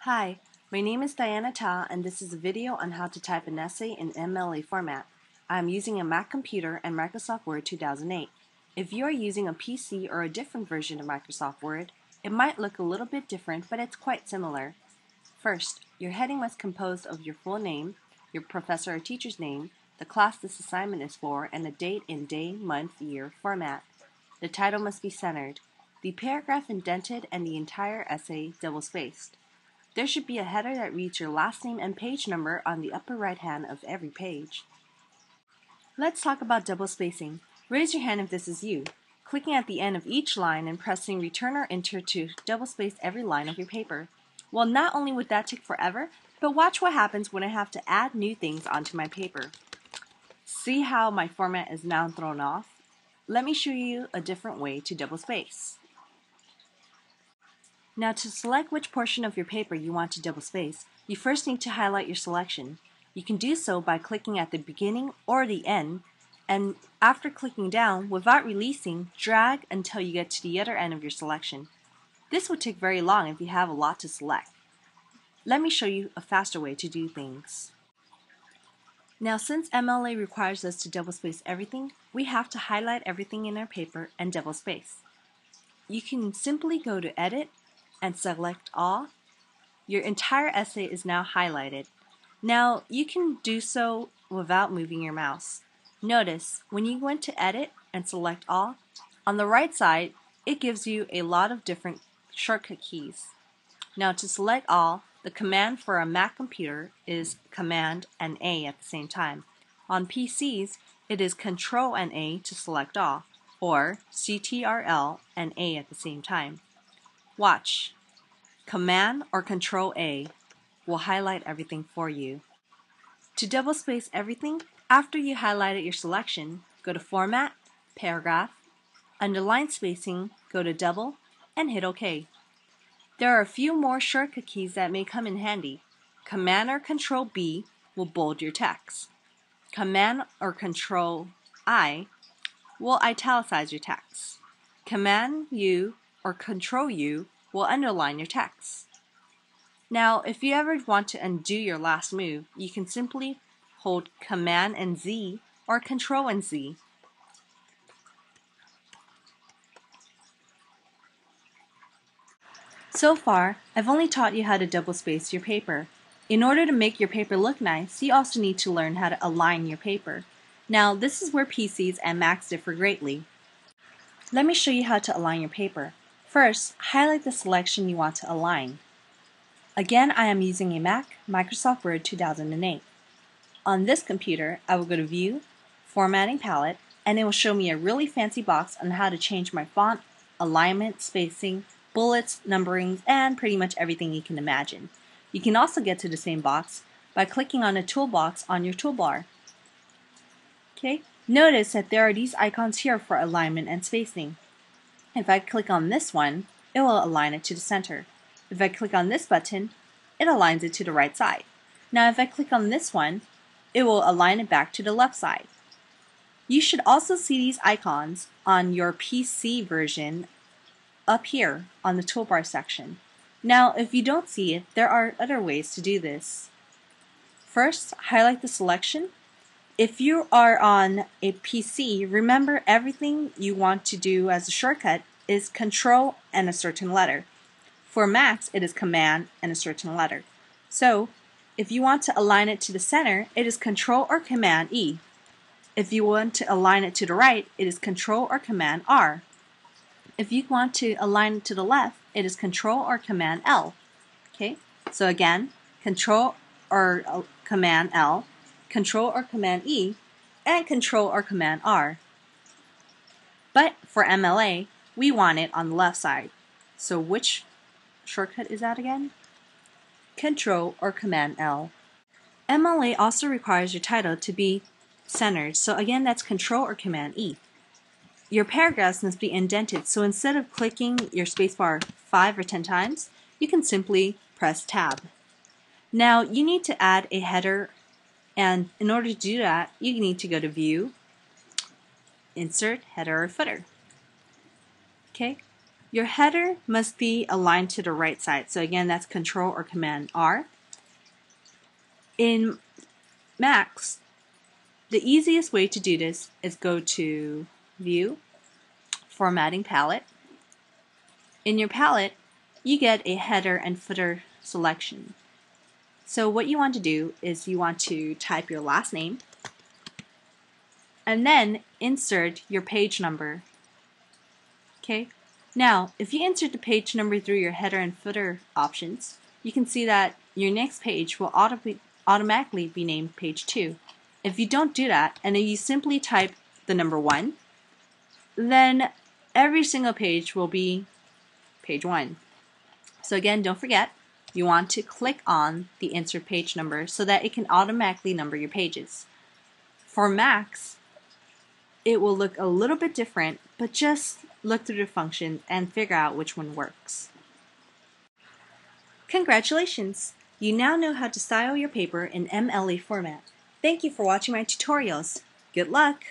Hi, my name is Diana Ta, and this is a video on how to type an essay in MLA format. I am using a Mac computer and Microsoft Word 2008. If you are using a PC or a different version of Microsoft Word, it might look a little bit different, but it's quite similar. First, your heading must compose of your full name, your professor or teacher's name, the class this assignment is for, and a date in day, month, year format. The title must be centered, the paragraph indented, and the entire essay double-spaced. There should be a header that reads your last name and page number on the upper right hand of every page. Let's talk about double spacing. Raise your hand if this is you. Clicking at the end of each line and pressing Return or Enter to double space every line of your paper. Well, not only would that take forever, but watch what happens when I have to add new things onto my paper. See how my format is now thrown off? Let me show you a different way to double space. Now, to select which portion of your paper you want to double space, you first need to highlight your selection. You can do so by clicking at the beginning or the end, and after clicking down, without releasing, drag until you get to the other end of your selection. This would take very long if you have a lot to select. Let me show you a faster way to do things. Now, since MLA requires us to double space everything, we have to highlight everything in our paper and double space. You can simply go to Edit and select All. Your entire essay is now highlighted. Now, you can do so without moving your mouse. Notice, when you went to Edit and select All, on the right side, it gives you a lot of different shortcut keys. Now, to select All, the command for a Mac computer is Command and A at the same time. On PCs, it is Control and A to select all, or CTRL and A at the same time. Watch. Command or Control A will highlight everything for you. To double space everything, after you highlighted your selection, go to Format, Paragraph, under line spacing, go to Double, and hit OK. There are a few more shortcut keys that may come in handy. Command or Control B will bold your text. Command or Control I will italicize your text. Command U or Control U will underline your text. Now, if you ever want to undo your last move, you can simply hold Command and Z or Control and Z. So far, I've only taught you how to double space your paper. In order to make your paper look nice, you also need to learn how to align your paper. Now, this is where PCs and Macs differ greatly. Let me show you how to align your paper. First, highlight the selection you want to align. Again, I am using a Mac, Microsoft Word 2008. On this computer, I will go to View, Formatting Palette, and it will show me a really fancy box on how to change my font, alignment, spacing, bullets, numberings, and pretty much everything you can imagine. You can also get to the same box by clicking on a toolbox on your toolbar. Okay, notice that there are these icons here for alignment and spacing. If I click on this one, it will align it to the center. If I click on this button, it aligns it to the right side. Now if I click on this one, it will align it back to the left side. You should also see these icons on your PC version up here on the toolbar section. Now if you don't see it, there are other ways to do this. First, highlight the selection. If you are on a PC, remember everything you want to do as a shortcut is Control and a certain letter. For Macs, it is Command and a certain letter. So, if you want to align it to the center, it is Control or Command E. If you want to align it to the right, it is Control or Command R. If you want to align it to the left, it is Control or Command L. Okay, so again, Control or Command L, Control or Command E, and Control or Command R. But for MLA, we want it on the left side. So which shortcut is that again? Control or Command L. MLA also requires your title to be centered, so again that's Control or Command E. Your paragraphs must be indented, so instead of clicking your spacebar 5 or 10 times, you can simply press Tab. Now you need to add a header, and in order to do that, you need to go to View, Insert, Header or Footer. Okay, Your header must be aligned to the right side. So again, that's Control or Command R. In Macs, the easiest way to do this is go to View, Formatting Palette. In your palette, you get a header and footer selection. So what you want to do is you want to type your last name and then insert your page number. Okay. Now, if you insert the page number through your header and footer options, you can see that your next page will automatically be named page 2. If you don't do that, and then you simply type the number 1, then every single page will be page 1. So again, don't forget, you want to click on the insert page number so that it can automatically number your pages. For Macs, it will look a little bit different, but just look through the functions and figure out which one works. Congratulations! You now know how to style your paper in MLA format. Thank you for watching my tutorials. Good luck!